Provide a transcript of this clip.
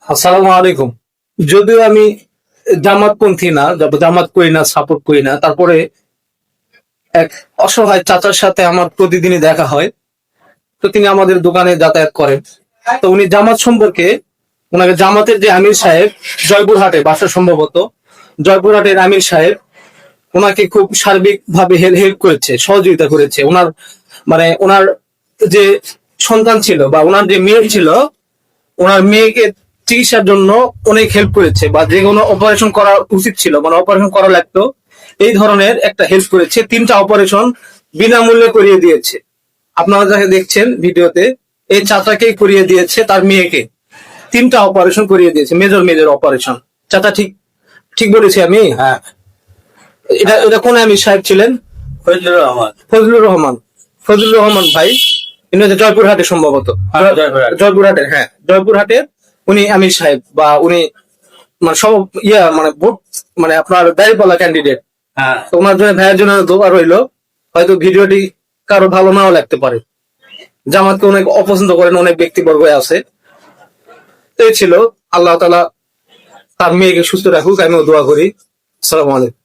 আসসালামু আলাইকুম। যদিও আমি জামাতপন্থী না, জামাত করি না, সাপোর্ট করি না, তারপরে এক অসহায় চাচার সাথে আমার প্রতিদিনই দেখা হয়। তো তিনি আমাদের দোকানে যাতায়াত করেন। তো উনি জামাত সম্পর্কে, ওনাকে জামাতের যে আমির সাহেব, জয়পুরহাটে বাসা সম্ভবত, জয়পুরহাটের আমির সাহেব ওনাকে খুব সার্বিক ভাবে হেল্প করেছে, সহযোগিতা করেছে। ওনার ওনার যে সন্তান ছিল বা ওনার যে মেয়ে ছিল, ওনার মেয়েকে চিকিৎসার জন্য অনেক হেল্প করেছে, বা যে কোনো অপারেশন করা উচিত ছিল, অপারেশন করা লাগতো, এই ধরনের একটা হেল্প করেছে। 3টা অপারেশন বিনামূল্যে করিয়ে দিয়েছে। আপনারা যাকে দেখছেন ভিডিওতে, এই চাচাকেই করিয়ে দিয়েছে তার মেয়েকে। 3টা অপারেশন করিয়ে দিয়েছে, মেজর মেজর অপারেশন। চাচা ঠিক ঠিক বলেছি আমি? হ্যাঁ, এটা এটা কোন আমির সাহেব ছিলেন? ফজলুর রহমান। ফজলুর রহমান। ফজলুর রহমান ভাই, ইনি হচ্ছে জয়পুরহাটে সম্ভবত। জয়পুরহাটের, হ্যাঁ, জয়পুরহাটের উনি আমির সাহেব, বা উনি সব ভোট, আপনার দাঁড়িপাল্লা ক্যান্ডিডেট। হ্যাঁ, তো ওনার জন্য, ভাইয়ের জন্য দোয়া রইলো। হয়তো ভিডিওটি কারো ভালো নাও লাগতে পারে। জামাতকে অনেক অপছন্দ করেন অনেক ব্যক্তিবর্গ আছে। এই ছিল। আল্লাহ তাআলা তার মেয়েকে সুস্থ রাখুক, আমিও দোয়া করি। আসসালামু আলাইকুম।